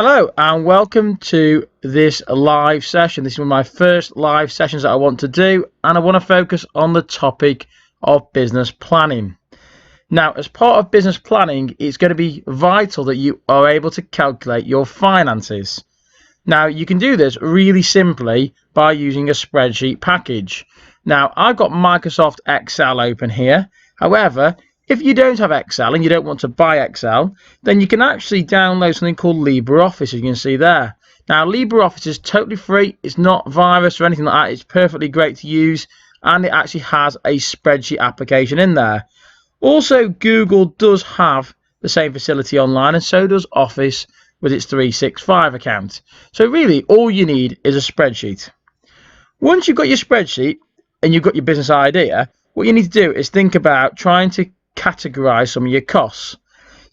Hello and welcome to this live session. This is one of my first live sessions that I want to do, and I want to focus on the topic of business planning. Now, as part of business planning, it's going to be vital that you are able to calculate your finances. Now, you can do this really simply by using a spreadsheet package. Now, I've got Microsoft Excel open here. However, if you don't have Excel and you don't want to buy Excel, then you can actually download something called LibreOffice, as you can see there. Now, LibreOffice is totally free. It's not virus or anything like that. It's perfectly great to use, and it actually has a spreadsheet application in there. Also, Google does have the same facility online, and so does Office with its 365 account. So really, all you need is a spreadsheet. Once you've got your spreadsheet and you've got your business idea, what you need to do is think about trying to categorize some of your costs.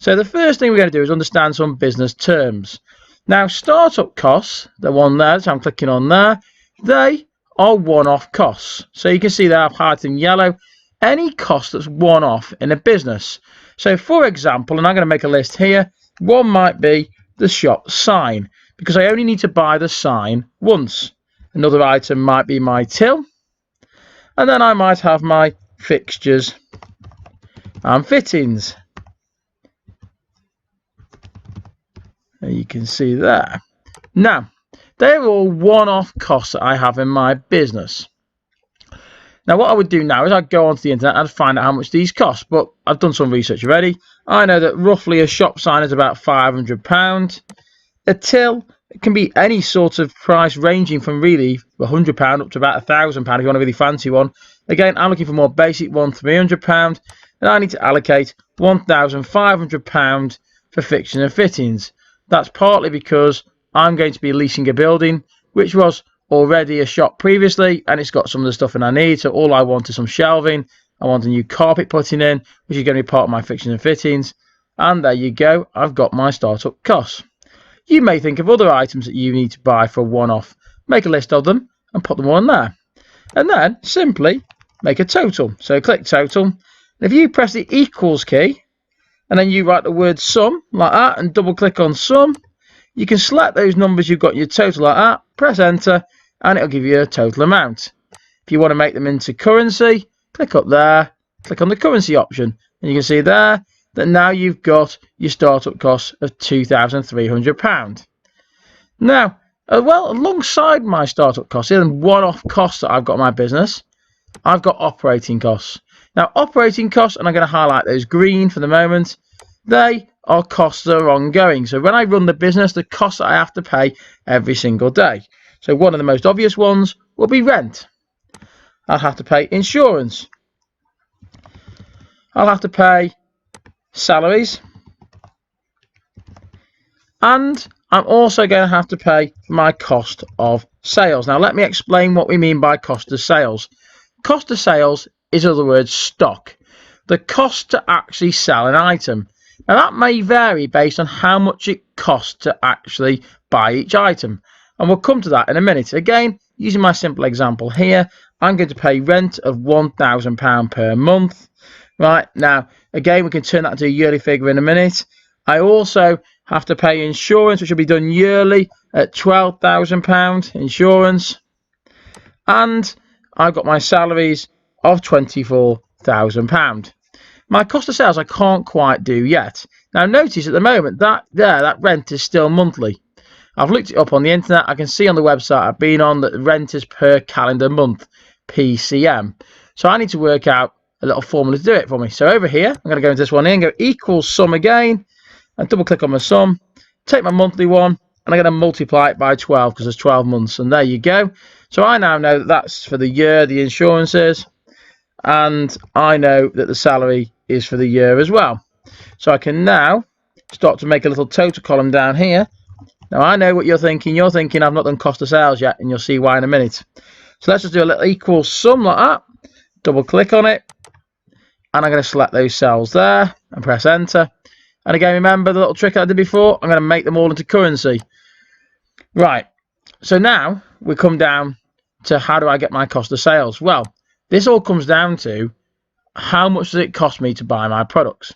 So the first thing we're going to do is understand some business terms. Now, startup costs, the one there, so I'm clicking on there, they are one-off costs. So you can see there I've highlighted in yellow any cost that's one-off in a business. So for example, and I'm going to make a list here, one might be the shop sign, because I only need to buy the sign once. Another item might be my till, and then I might have my fixtures and fittings. You can see there. Now, they're all one-off costs that I have in my business. Now, what I would do now is I'd go onto the internet and find out how much these cost, but I've done some research already. I know that roughly a shop sign is about £500. A till, it can be any sort of price ranging from really £100 up to about £1,000 if you want a really fancy one. Again, I'm looking for more basic one, £300. And I need to allocate £1,500 for fixtures and fittings. That's partly because I'm going to be leasing a building which was already a shop previously, and it's got some of the stuff in I need. So all I want is some shelving. I want a new carpet putting in, which is going to be part of my fixtures and fittings. And there you go, I've got my startup costs. You may think of other items that you need to buy for one-off. Make a list of them and put them all in there. And then simply make a total. So click total. If you press the equals key and then you write the word sum like that and double click on sum, you can select those numbers you've got in your total like that, press enter, and it'll give you a total amount. If you want to make them into currency, click up there, click on the currency option, and you can see there that now you've got your startup costs of £2,300. Now, alongside my startup costs and one-off costs that I've got in my business, I've got operating costs. Now, operating costs, and I'm going to highlight those green for the moment, they are costs that are ongoing. So when I run the business, the costs that I have to pay every single day. So one of the most obvious ones will be rent. I'll have to pay insurance. I'll have to pay salaries. And I'm also going to have to pay my cost of sales. Now, let me explain what we mean by cost of sales. Cost of sales is, in other words, stock. The cost to actually sell an item. Now, that may vary based on how much it costs to actually buy each item. And we'll come to that in a minute. Again, using my simple example here, I'm going to pay rent of £1,000 per month. Right, now, again, we can turn that into a yearly figure in a minute. I also have to pay insurance, which will be done yearly at £12,000 insurance. And I've got my salaries of £24,000. My cost of sales I can't quite do yet. Now notice at the moment that rent is still monthly. I've looked it up on the internet. I can see on the website I've been on that the rent is per calendar month, PCM. So I need to work out a little formula to do it for me. So over here, I'm going to go into this one here and go equals sum again, and double click on my sum, take my monthly one, and I'm going to multiply it by 12 because there's 12 months. And there you go. So I now know that that's for the year, the insurance is, and I know that the salary is for the year as well. So I can now start to make a little total column down here. Now I know what you're thinking. You're thinking I've not done cost of sales yet, and you'll see why in a minute. So let's just do a little equals sum like that. Double click on it, and I'm going to select those cells there and press enter. And again, remember the little trick I did before? I'm going to make them all into currency. Right. So now we come down to how do I get my cost of sales? Well, this all comes down to how much does it cost me to buy my products.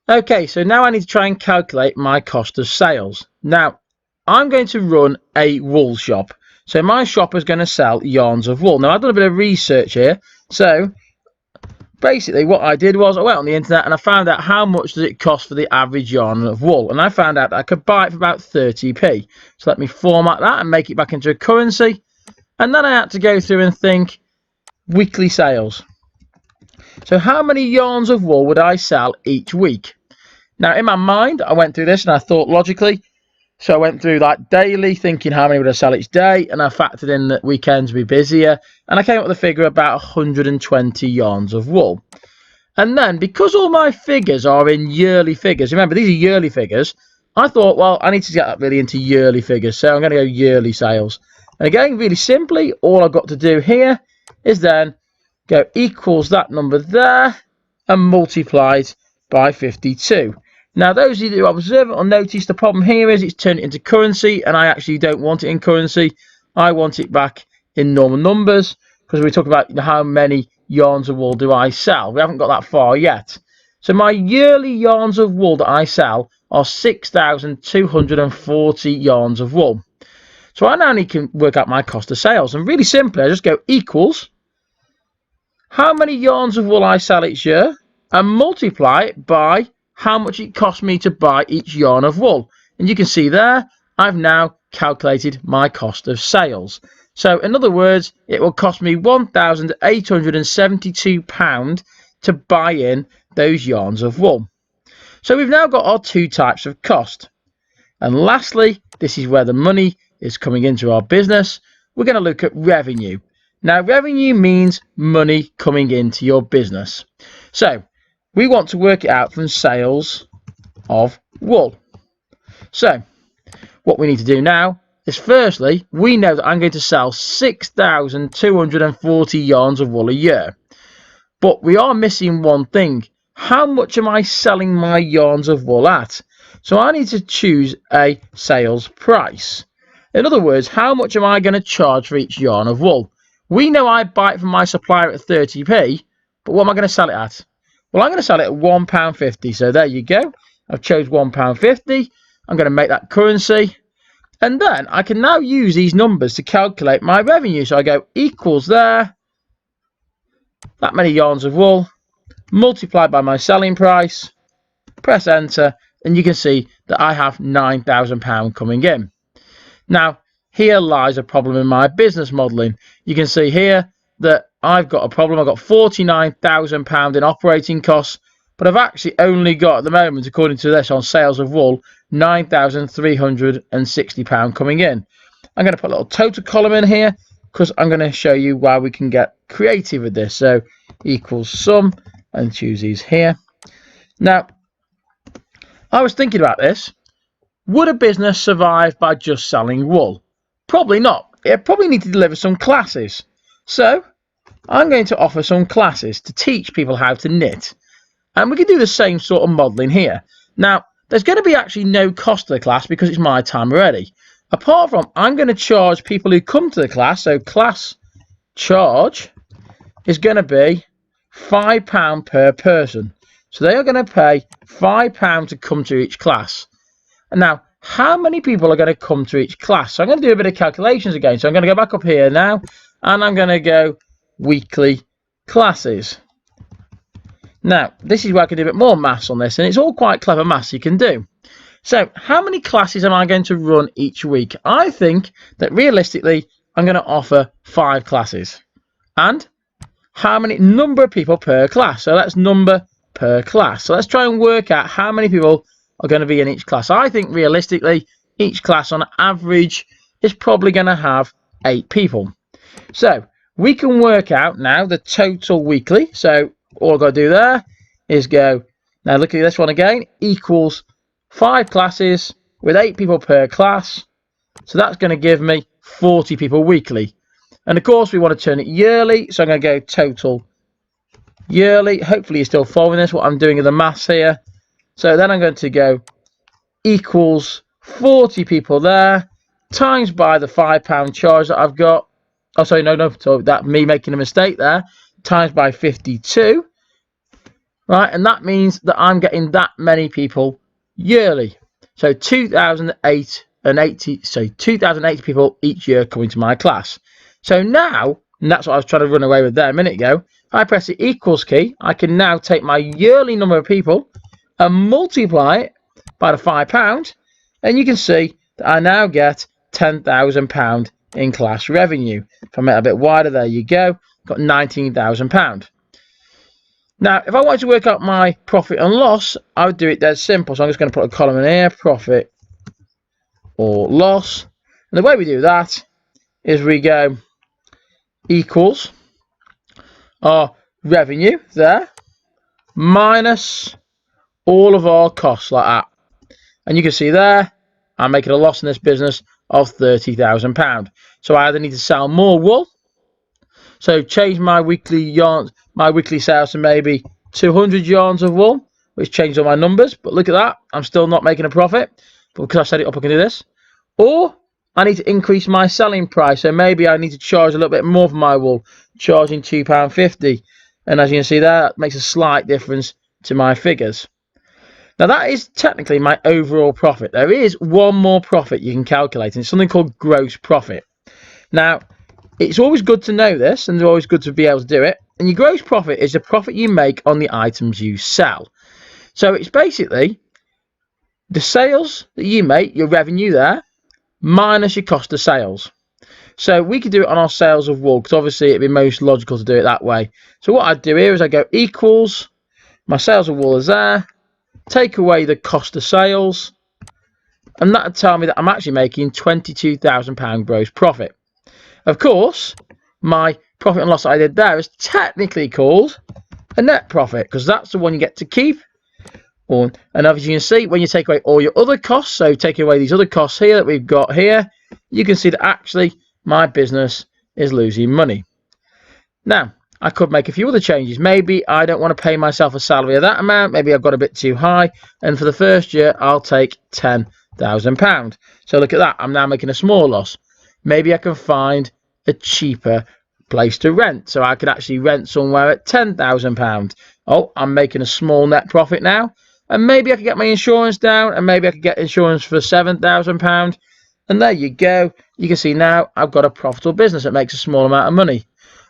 Okay, so now I need to try and calculate my cost of sales. Now, I'm going to run a wool shop. So my shop is going to sell yarns of wool. Now, I've done a bit of research here. So basically what I did was I went on the internet and I found out how much does it cost for the average yarn of wool. And I found out that I could buy it for about 30p. So let me format that and make it back into a currency. And then I had to go through and think weekly sales. So how many yarns of wool would I sell each week? Now, in my mind, I went through this and I thought logically. So I went through like daily, thinking how many would I sell each day, and I factored in that weekends would be busier, and I came up with a figure about 120 yarns of wool. And then, because all my figures are in yearly figures, remember these are yearly figures, I thought, well, I need to get that really into yearly figures, so I'm going to go yearly sales. And again, really simply, all I've got to do here is then go equals that number there and multiply it by 52. Now, those of you who observe it will notice the problem here is it's turned it into currency, and I actually don't want it in currency. I want it back in normal numbers, because we talk about how many yarns of wool do I sell. We haven't got that far yet. So my yearly yarns of wool that I sell are 6,240 yarns of wool. So I now need to work out my cost of sales. And really simply, I just go equals how many yarns of wool I sell each year and multiply it by how much it costs me to buy each yarn of wool. And you can see there, I've now calculated my cost of sales. So in other words, it will cost me £1,872 to buy in those yarns of wool. So we've now got our two types of cost. And lastly, this is where the money is coming into our business. We're going to look at revenue. Now, revenue means money coming into your business. So we want to work it out from sales of wool. So what we need to do now is, firstly, we know that I'm going to sell 6,240 yarns of wool a year. But we are missing one thing. How much am I selling my yarns of wool at? So I need to choose a sales price. In other words, how much am I going to charge for each yarn of wool? We know I buy it from my supplier at 30p, but what am I going to sell it at? Well, I'm going to sell it at £1.50. So there you go. I've chose £1.50. I'm going to make that currency. And then I can now use these numbers to calculate my revenue. So I go equals there, that many yarns of wool, multiplied by my selling price, press enter, and you can see that I have £9,000 coming in. Now, here lies a problem in my business modelling. You can see here that I've got a problem. I've got £49,000 in operating costs, but I've actually only got, at the moment, according to this on sales of wool, £9,360 coming in. I'm going to put a little total column in here because I'm going to show you why we can get creative with this. So equals sum, and choose these here. Now, I was thinking about this. Would a business survive by just selling wool? Probably not. It probably need to deliver some classes. So I'm going to offer some classes to teach people how to knit. And we can do the same sort of modelling here. Now, there's going to be actually no cost to the class because it's my time already. Apart from, I'm going to charge people who come to the class. So class charge is going to be £5 per person. So they are going to pay £5 to come to each class. And now, how many people are going to come to each class? So I'm going to do a bit of calculations again. So I'm going to go back up here now, and I'm going to go weekly classes. Now, this is where I can do a bit more maths on this, and it's all quite clever maths you can do. So how many classes am I going to run each week? I think that realistically, I'm going to offer 5 classes. And how many number of people per class? So that's number per class. So let's try and work out how many people are going to be in each class. I think realistically, each class on average is probably going to have 8 people. So we can work out now the total weekly. So all I've got to do there is go, now look at this one again, equals 5 classes with 8 people per class. So that's going to give me 40 people weekly. And of course, we want to turn it yearly. So I'm going to go total yearly. Hopefully, you're still following this, what I'm doing in the maths here. So then I'm going to go equals 40 people there times by the £5 charge that I've got. Oh, sorry, no. So that me making a mistake there. Times by 52. Right, and that means that I'm getting that many people yearly. So 2,008 2,080 people each year coming to my class. So now, and that's what I was trying to run away with there a minute ago, if I press the equals key, I can now take my yearly number of people and multiply it by the £5, and you can see that I now get £10,000 in class revenue. If I make it a bit wider, there you go, got £19,000. Now, if I wanted to work out my profit and loss, I would do it dead simple. So I'm just going to put a column in here, profit or loss. And the way we do that is we go equals our revenue there minus all of our costs like that. And you can see there, I'm making a loss in this business of £30,000. So I either need to sell more wool, so change my weekly yarns, my weekly sales to maybe 200 yarns of wool, which changes all my numbers. But look at that, I'm still not making a profit, but because I set it up, I can do this. Or I need to increase my selling price, so maybe I need to charge a little bit more for my wool, charging £2.50. And as you can see there, that makes a slight difference to my figures. Now that is technically my overall profit. There is one more profit you can calculate, and it's something called gross profit. Now, it's always good to know this, and it's always good to be able to do it. And your gross profit is the profit you make on the items you sell. So it's basically the sales that you make, your revenue there, minus your cost of sales. So we could do it on our sales of wool, because obviously it'd be most logical to do it that way. So what I'd do here is I go equals, my sales of wool is there, take away the cost of sales, and that would tell me that I'm actually making £22,000 gross profit. Of course, my profit and loss that I did there is technically called a net profit, because that's the one you get to keep. And obviously you can see when you take away all your other costs, so taking away these other costs here that we've got here, you can see that actually my business is losing money. Now, I could make a few other changes. Maybe I don't want to pay myself a salary of that amount. Maybe I've got a bit too high. And for the first year, I'll take £10,000. So look at that. I'm now making a small loss. Maybe I can find a cheaper place to rent. So I could actually rent somewhere at £10,000. Oh, I'm making a small net profit now. And maybe I could get my insurance down. And maybe I could get insurance for £7,000. And there you go. You can see now I've got a profitable business that makes a small amount of money.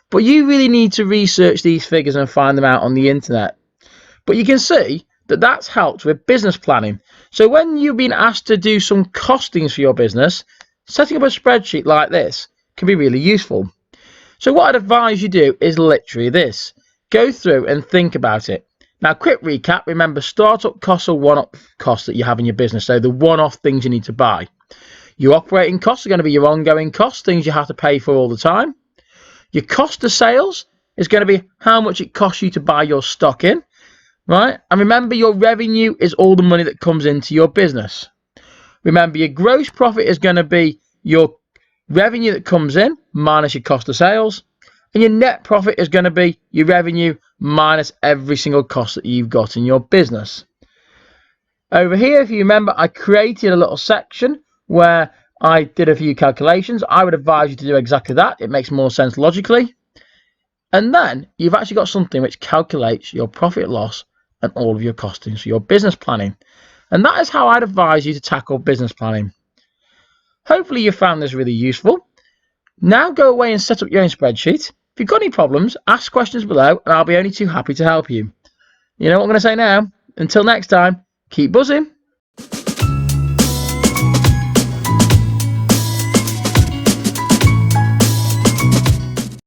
But you really need to research these figures and find them out on the internet. But you can see that that's helped with business planning. So when you've been asked to do some costings for your business, setting up a spreadsheet like this can be really useful. So what I'd advise you do is literally this. Go through and think about it. Now, quick recap. Remember, startup costs are one-off costs that you have in your business. So the one-off things you need to buy. Your operating costs are going to be your ongoing costs, things you have to pay for all the time. Your cost of sales is going to be how much it costs you to buy your stock in, right? And remember, your revenue is all the money that comes into your business. Remember, your gross profit is going to be your revenue that comes in minus your cost of sales. And your net profit is going to be your revenue minus every single cost that you've got in your business. Over here, if you remember, I created a little section where I did a few calculations. I would advise you to do exactly that. It makes more sense logically. And then you've actually got something which calculates your profit loss and all of your costings for your business planning. And that is how I'd advise you to tackle business planning. Hopefully you found this really useful. Now go away and set up your own spreadsheet. If you've got any problems, ask questions below and I'll be only too happy to help you. You know what I'm going to say now? Until next time, keep buzzing.